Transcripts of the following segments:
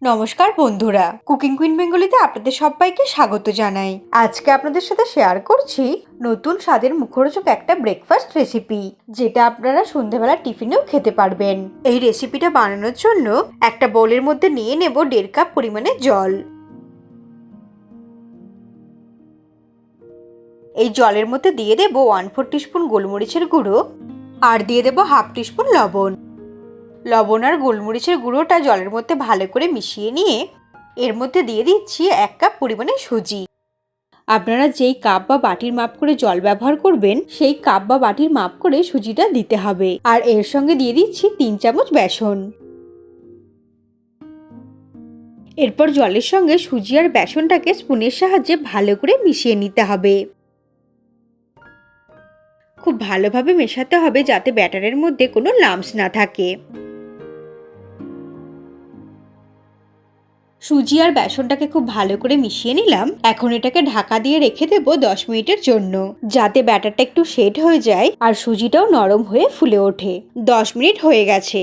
নমস্কার বন্ধুরা, cooking queen বেঙ্গলিতে আপনাদের সবাইকে স্বাগত জানাই। আজকে আপনাদের সাথে শেয়ার করছি নতুন স্বাদের মুখরোচক একটা ব্রেকফাস্ট রেসিপি, যেটা আপনারা সন্ধ্যেবেলা টিফিনেও খেতে পারবেন। এই রেসিপিটা বানানোর জন্য একটা বোলের মধ্যে নিয়ে নেব 1.5 কাপ পরিমাণে জল। এই জলের মধ্যে দিয়ে দেব 1/4 টিস্পুন গোলমরিচের গুঁড়ো আর দিয়ে দেব 1/2 টিস্পুন লবণ। লবণ আর গোলমরিচের গুঁড়োটা জলের মধ্যে ভালো করে মিশিয়ে নিয়ে এর মধ্যে দিয়ে দিচ্ছি 1 কাপ পরিমাণে সুজি। আপনারা যেই কাপ বা বাটির মাপ করে জল ব্যবহার করবেন সেই কাপ বা বাটির মাপ করে সুজিটা দিতে হবে। আর এর সঙ্গে দিয়ে দিচ্ছি 3 চামচ বেসন। এরপর জলের সঙ্গে সুজি আর বেসনটাকে স্পুনের সাহায্যে ভালো করে মিশিয়ে নিতে হবে। খুব ভালোভাবে মেশাতে হবে যাতে ব্যাটারের মধ্যে কোনো লাম্পস না থাকে। সুজি আর বেসনটাকে খুব ভালো করে মিশিয়ে নিলাম। এখন এটাকে ঢাকা দিয়ে রেখে দেবো 10 মিনিটের জন্য, যাতে ব্যাটারটা একটু সেট হয়ে যায় আর সুজিটাও নরম হয়ে ফুলে ওঠে। 10 মিনিট হয়ে গেছে।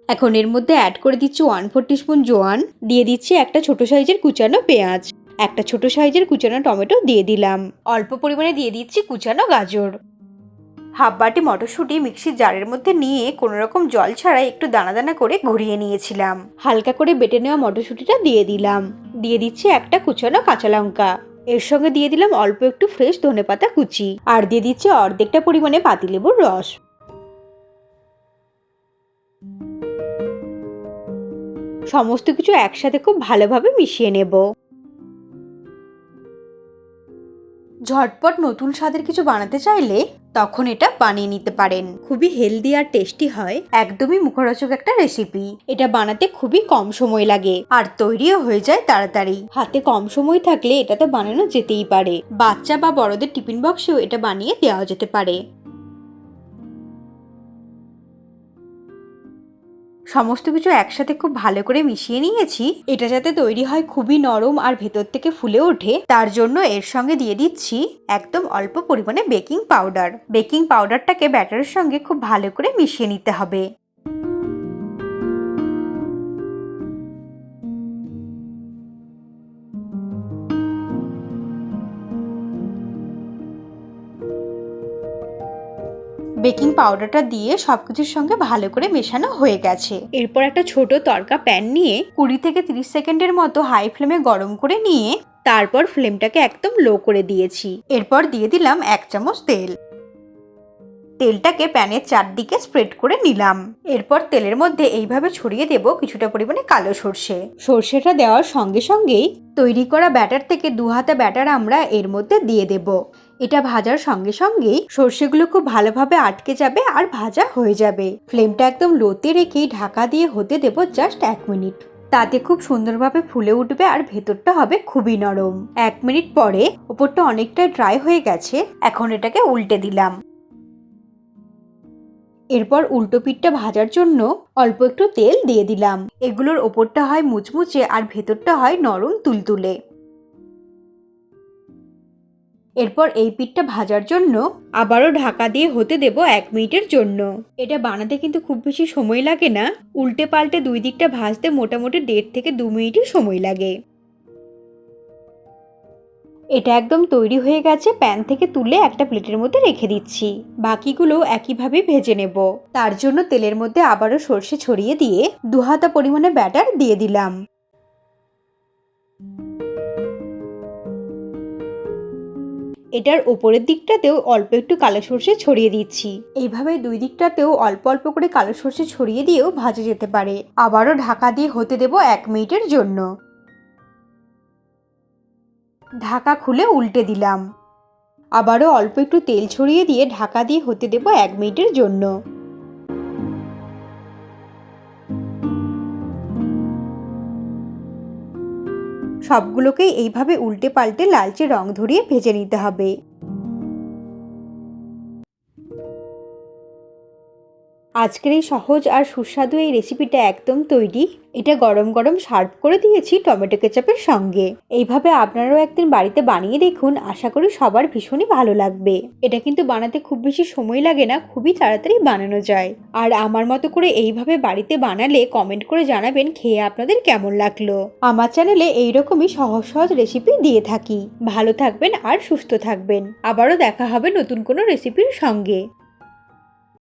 এখন এর মধ্যে অ্যাড করে দিচ্ছি 1/4 টিস্পুন জোয়ান, দিয়ে দিচ্ছি একটা ছোট সাইজের কুচানো পেঁয়াজ, একটা ছোট সাইজের কুচানো টমেটো দিয়ে দিলাম, অল্প পরিমাণে দিয়ে দিচ্ছি কুচানো গাজর, হাফ বাটি মটরশুঁটি মিক্সির জারের মধ্যে নিয়ে কোনো রকম জল ছাড়াই একটু দানা দানা করে ঘুরিয়ে নিয়েছিলাম। হালকা করে বেটে নেওয়া মটরশুঁটিটা দিয়ে দিলাম, দিয়ে দিচ্ছি একটা কুচানো কাঁচা লঙ্কা, এর সঙ্গে দিয়ে দিলাম অল্প একটু ফ্রেশ ধনেপাতা কুচি আর দিয়ে দিচ্ছি অর্ধেকটা পরিমাণে পাতিলেবুর রস। সমস্ত কিছু একসাথে খুব ভালোভাবে মিশিয়ে নেব। ঝটপট নতুন স্বাদের কিছু বানাতে চাইলে তখন এটা বানিয়ে নিতে পারেন। খুবই হেলদি আর টেস্টি হয়, একদমই মুখরোচক একটা রেসিপি। এটা বানাতে খুবই কম সময় লাগে আর তৈরিও হয়ে যায় তাড়াতাড়ি। হাতে কম সময় থাকলে এটা তো বানানো যেতেই পারে। বাচ্চা বা বড়দের টিফিন বক্সেও এটা বানিয়ে দেওয়া যেতে পারে। সমস্ত কিছু একসাথে খুব ভালো করে মিশিয়ে নিয়েছি। এটা যাতে তৈরি হয় খুবই নরম আর ভেতর থেকে ফুলে ওঠে, তার জন্য এর সঙ্গে দিয়ে দিচ্ছি একদম অল্প পরিমাণে বেকিং পাউডার। বেকিং পাউডারটাকে ব্যাটারের সঙ্গে খুব ভালো করে মিশিয়ে নিতে হবে। বেকিং পাউডারটা দিয়ে সবকিছুর সঙ্গে ভালো করে মেশানো হয়ে গেছে। এরপর একটা ছোট তড়কা প্যান নিয়ে 20 থেকে 30 সেকেন্ডের মতো হাই ফ্লেমে গরম করে নিয়ে তারপর ফ্লেমটাকে একদম লো করে দিয়েছি। এরপর দিয়ে দিলাম 1 চামচ তেল। তেলটাকে প্যানের চারদিকে স্প্রেড করে নিলাম। এরপর তেলের মধ্যে এইভাবে ছড়িয়ে দেব কিছুটা পরিমাণে কালো সর্ষে। সর্ষেটা দেওয়ার সঙ্গে সঙ্গেই তৈরি করা ব্যাটার থেকে 2 হাতা ব্যাটার আমরা এর মধ্যে দিয়ে দেব। এটা ভাজার সঙ্গে সঙ্গেই সর্ষেগুলো খুব ভালোভাবে আটকে যাবে আর ভাজা হয়ে যাবে। ফ্লেমটা একদম লোতে রেখেই ঢাকা দিয়ে হতে দেব জাস্ট 1 মিনিট। তাতে খুব সুন্দরভাবে ফুলে উঠবে আর ভেতরটা হবে খুবই নরম। 1 মিনিট পরে ওপরটা অনেকটা ড্রাই হয়ে গেছে। এখন এটাকে উল্টে দিলাম। এরপর উল্টো পিঠটা ভাজার জন্য অল্প একটু তেল দিয়ে দিলাম। এগুলোর ওপরটা হয় মুচমুচে আর ভেতরটা হয় নরম তুলতুলে। এরপর এই পিঠটা ভাজার জন্য আবারও ঢাকা দিয়ে হতে দেব 1 মিনিটের জন্য। এটা বানাতে কিন্তু খুব বেশি সময় লাগে না। উল্টে পাল্টে দুই দিকটা ভাজতে মোটামুটি 1.5 থেকে 2 মিনিটই সময় লাগে। এটা একদম তৈরি হয়ে গেছে। প্যান থেকে তুলে একটা প্লেটের মধ্যে রেখে দিচ্ছি। বাকিগুলো একইভাবে ভেজে নেব। তার জন্য তেলের মধ্যে আবারও সর্ষে ছড়িয়ে দিয়ে 2 হাতা পরিমাণে ব্যাটার দিয়ে দিলাম। এটার ওপরের দিকটাতেও অল্প একটু কালো সর্ষে ছড়িয়ে দিচ্ছি। এইভাবে দুই দিকটাতেও অল্প অল্প করে কালো সর্ষে ছড়িয়ে দিয়েও ভাজা যেতে পারে। আবারও ঢাকা দিয়ে হতে দেব 1 মিনিটের জন্য। ঢাকা খুলে উল্টে দিলাম। আবারও অল্প একটু তেল ছড়িয়ে দিয়ে ঢাকা দিয়ে হতে দেব 1 মিনিটের জন্য। সবগুলোকেই এইভাবে উল্টে পাল্টে লালচে রং ধরিয়ে ভেজে নিতে হবে। আজকের এই সহজ আর সুস্বাদু এই রেসিপিটা একদম তৈরি। এটা গরম গরম সার্ভ করে দিয়েছি টমেটো কেচাপের সঙ্গে। এইভাবে আপনারাও একদিন বাড়িতে বানিয়ে দেখুন, আশা করি সবার ভীষণই ভালো লাগবে। এটা কিন্তু বানাতে খুব বেশি সময় লাগে না, খুবই তাড়াতাড়ি বানানো যায়। আর আমার মতো করে এইভাবে বাড়িতে বানালে কমেন্ট করে জানাবেন খেয়ে আপনাদের কেমন লাগলো। আমার চ্যানেলে এইরকমই সহজ সহজ রেসিপি দিয়ে থাকি। ভালো থাকবেন আর সুস্থ থাকবেন। আবারও দেখা হবে নতুন কোনো রেসিপির সঙ্গে।